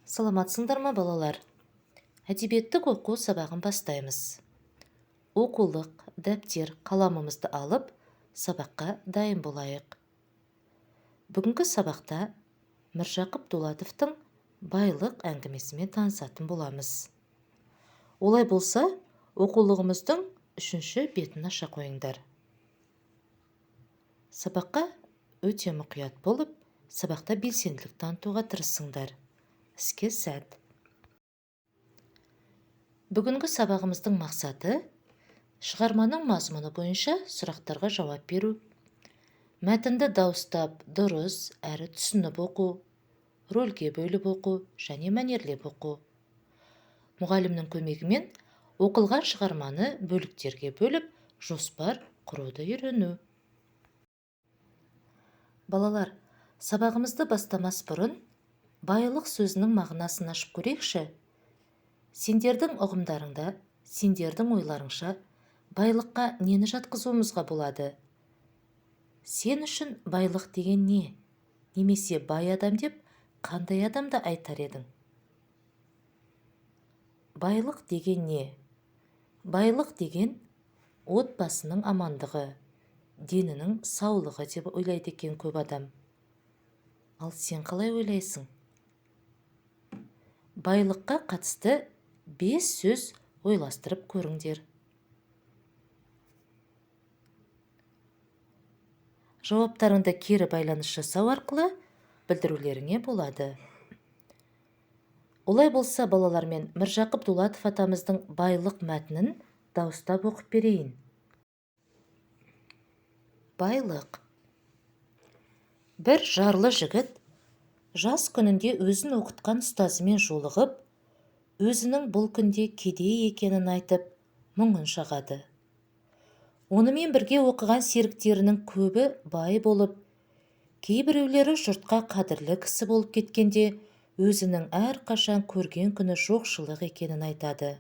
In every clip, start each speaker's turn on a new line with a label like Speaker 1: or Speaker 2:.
Speaker 1: Саламатсыңдар ма, балалар? Әдебиеттік оқу сабағын бастаймыз. Оқулық, дәптер, қаламымызды алып, сабаққа дайын болайық. Бүгінгі сабақта Міржақып Дулатовтың байлық әңгімесімен танысатын боламыз. Олай болса, оқулығымыздың 3-ші бетін аша қойыңдар. Сабаққа өте мұқият болып, сабақта белсенділік танытуға тырысыңдар. Іске сәт. Бүгінгі сабағымыздың мақсаты шығарманың мазмұны бойынша сұрақтарға жауап беру, мәтінді дауыстап, дұрыс әрі түсініп оқу, рөлге бөліп оқу және мәнерлеп оқу. Мұғалімнің көмегімен оқылған шығарманы бөліктерге бөліп, жоспар құруды үйрену. Балалар, сабағымызды бастамас бұрын байлық сөзінің мағынасын ашып көрейікші. Сендердің ұғымдарыңда, сендердің ойларыңша байлыққа нені жатқызуымызға болады? Сен үшін байлық деген не? Немесе бай адам деп қандай адамды айтар едің? Байлық деген не? Байлық деген отбасының амандығы, денінің саулығы деп ойлайды екен көп адам. Ал сен қалай ойлайсың? Байлыққа қатысты 5 сөз ойластырып көріңдер. Жауаптарыңды кері байланыс жасау арқылы білдірулеріңе болады. Олай болса, балалармен Міржақып Дулатов атамыздың байлық мәтінін дауыстап оқып берейін. Байлық. Бір жарлы жігіт жас күнінде өзін оқытқан ұстазымен жолығып, өзінің бұл күнде кедей екенін айтып, мұңын шағады. Онымен бірге оқыған серіктерінің көбі бай болып, кейбіреулері жұртқа қадірлі кісі болып кеткенде, өзінің әрқашан көрген күні жоқшылық екенін айтады.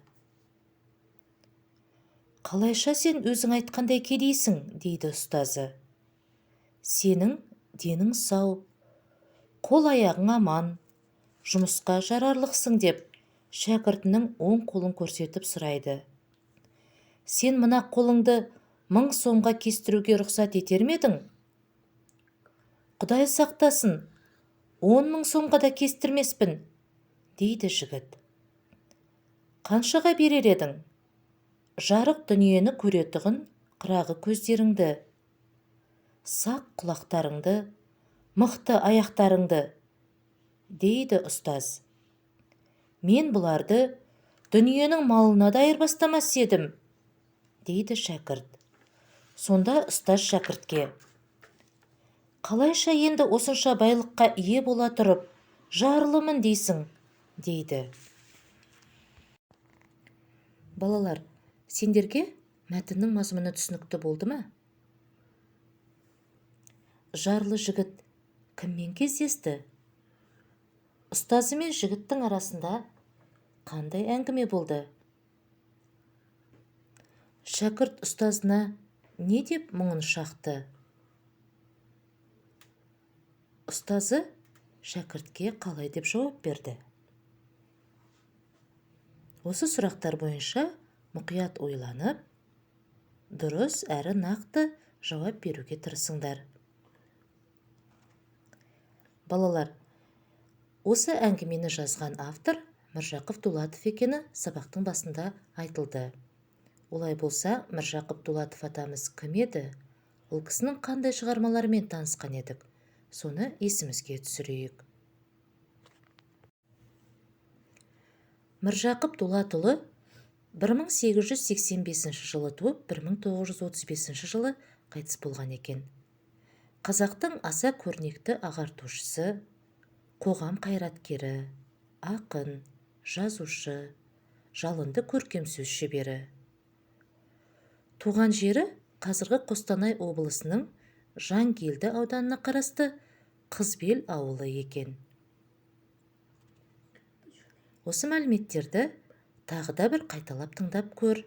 Speaker 1: Қалайша сен өзің айтқандай кедейсің, дейді ұстазы. Сенің денің сау, қол аяғың аман, жұмысқа жарарлықсың деп, шәкіртінің оң қолын көрсетіп сұрайды. Сен мына қолыңды 1000 сомға кестіруге рұқсат етер ме едің? Құдай сақтасын, 10.000 сомға да кестірмеспін, дейді жігіт. Қаншаға берер едің? Жарық дүниені көретұғын қырағы көздеріңді, сақ құлақтарыңды, мықты аяқтарыңды, дейді ұстаз. Мен бұларды дүниенің малына да айырбастамас едім, дейді шәкірт. Сонда ұстаз шәкіртке: қалайша енді осынша байлыққа ие бола тұрып, жарлымын дейсің, дейді. Балалар, сендерге мәтіннің мазмұны түсінікті болды ма? Жарлы жігіт кіммен кездесті? Ұстазы мен жігіттің арасында қандай әңгіме болды? Шәкірт ұстазына не деп мұңын шақты? Ұстазы шәкіртке қалай деп жауап берді? Осы сұрақтар бойынша мұқият ойланып, дұрыс әрі нақты жауап беруге тырысыңдар. Балалар, осы әңгімені жазған автор Міржақып Дулатов екені сабақтың басында айтылды. Олай болса, Міржақып Дулатов атамыз кім еді? Ол кісінің қандай шығармаларымен танысқан едік? Соны есімізге түсірейік. Міржақып Дулатұлы 1885 жылы туып, 1935 жылы қайтыс болған екен. Қазақтың аса көрнекті ағартушысы, қоғам қайраткері, ақын, жазушы, жалынды көркем сөз шебері. Туған жері қазіргі Қостанай облысының Жангелді ауданына қарасты Қызбел ауылы екен. Осы мәліметтерді тағы да бір қайталап тыңдап көр.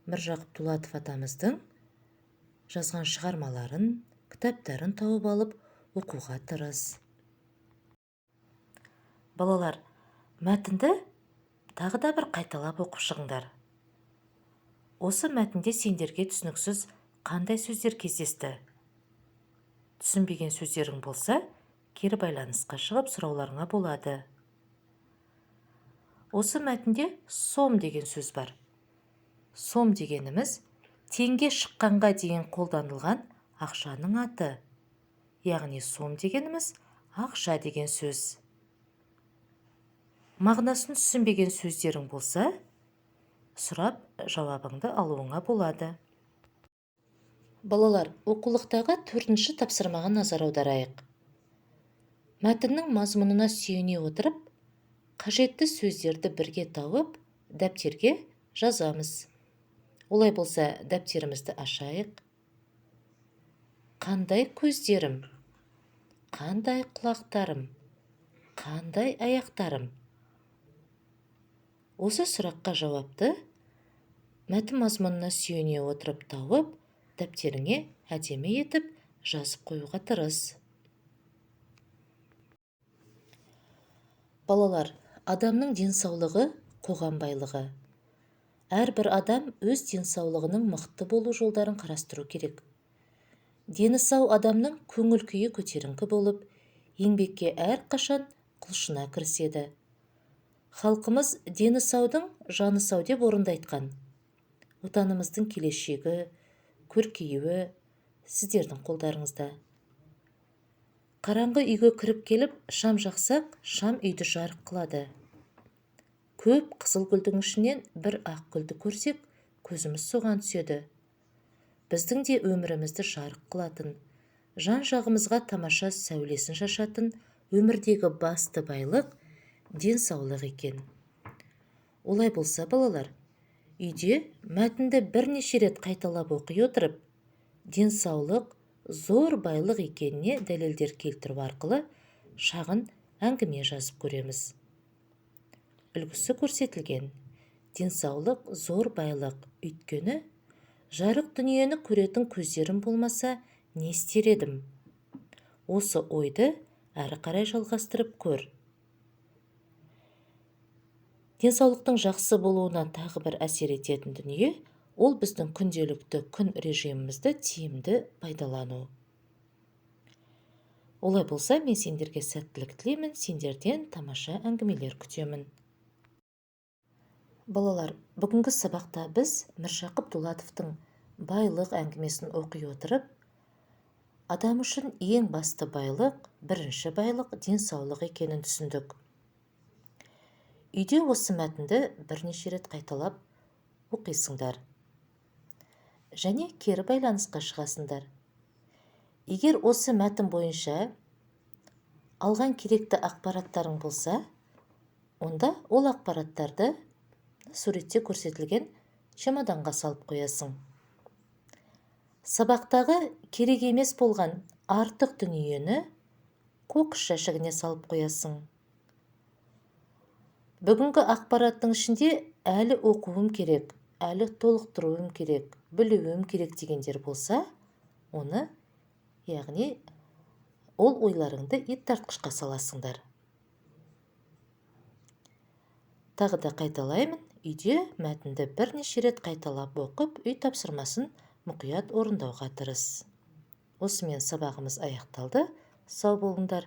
Speaker 1: Міржақып Дулатов атамыздың жазған шығармаларын, кітаптарын тауып алып оқуға тырыс. Балалар, мәтінді тағы да бір қайталап оқып шығыңдар. Осы мәтінде сендерге түсініксіз қандай сөздер кездесті? Түсінбеген сөздерің болса, кері байланысқа шығып сұрауларыңа болады. Осы мәтінде сом деген сөз бар. Сом дегеніміз теңге шыққанға дейін қолданылған ақшаның аты. Яғни сом дегеніміз ақша деген сөз. Мағынасын түсінбеген сөздерің болса, сұрап жауабыңды алуыңа болады. Балалар, оқулықтағы 4-ші тапсырмаға назар аударайық. Мәтіннің мазмұнына сүйене отырып, қажетті сөздерді бірге тауып, дәптерге жазамыз. Олай болса, дәптерімізді ашайық. Қандай көздерім? Қандай құлақтарым? Қандай аяқтарым? Осы сұраққа жауапты мәтін мазмұнына сүйене отырып тауып, дәптеріңе әдемі етіп жазып қоюға тырыс. Балалар, адамның денсаулығы қоғам байлығы. Әрбір адам өз денсаулығының мықты болу жолдарын қарастыру керек. Дені сау адамның көңіл күйі көтеріңкі болып, еңбекке әрқашан құлшына кіріседі. Халқымыз дені саудың жаны сау деп орынды айтқан. Отанымыздың келешегі, көркеюі сіздердің қолдарыңызда. Қараңғы үйге кіріп келіп, шам жақсақ, шам үйді жарық қылады. Көп қызыл гүлдің ішінен бір ақ гүлді көрсек, көзіміз соған түседі. Біздің де өмірімізді жарық қылатын, жан-жағымызға тамаша сәулесін шашатын өмірдегі басты байлық денсаулық екен. Олай болса, балалар, үйде мәтінді бірнеше рет қайталап оқи отырып, денсаулық зор байлық екеніне дәлелдер келтіру арқылы шағын әңгіме жазып көреміз. Үлгісі көрсетілген. Денсаулық зор байлық, өйткені жарық дүниені көретін көздерім болмаса, не істер едім? Осы ойды әрі қарай жалғастырып көр. Денсаулықтың жақсы болуына тағы бір әсер ететін дүние, ол біздің күнделікті күн режимімізді тиімді пайдалану. Олай болса, мен сендерге сәттілік тілеймін, сендерден тамаша әңгімелер күтемін. Балалар, бүгінгі сабақта біз Міржақып Дулатовтың байлық әңгімесін оқи отырып, адам үшін ең басты байлық, бірінші байлық денсаулық екенін түсіндік. Үйде осы мәтінді бірнеше рет қайталап оқисыңдар. Және кері байланысқа шығасыңдар. Егер осы мәтін бойынша алған керекті ақпараттарың болса, онда ол ақпараттарды суретте көрсетілген чемоданға салып қоясың. Сабақтағы керек емес болған артық дүниені қоқыс жәшігіне салып қоясың. Бүгінгі ақпараттың ішінде әлі оқуым керек, әлі толықтыруым керек, білуім керек дегендер болса, оны, яғни, ол ойларыңды еттартқышқа саласыңдар. Тағы да қайталаймын, үйде мәтінді бірнеше рет қайталап оқып, үй тапсырмасын мұқият орындауға тырыс. Осымен сабағымыз аяқталды. Сау болыңдар.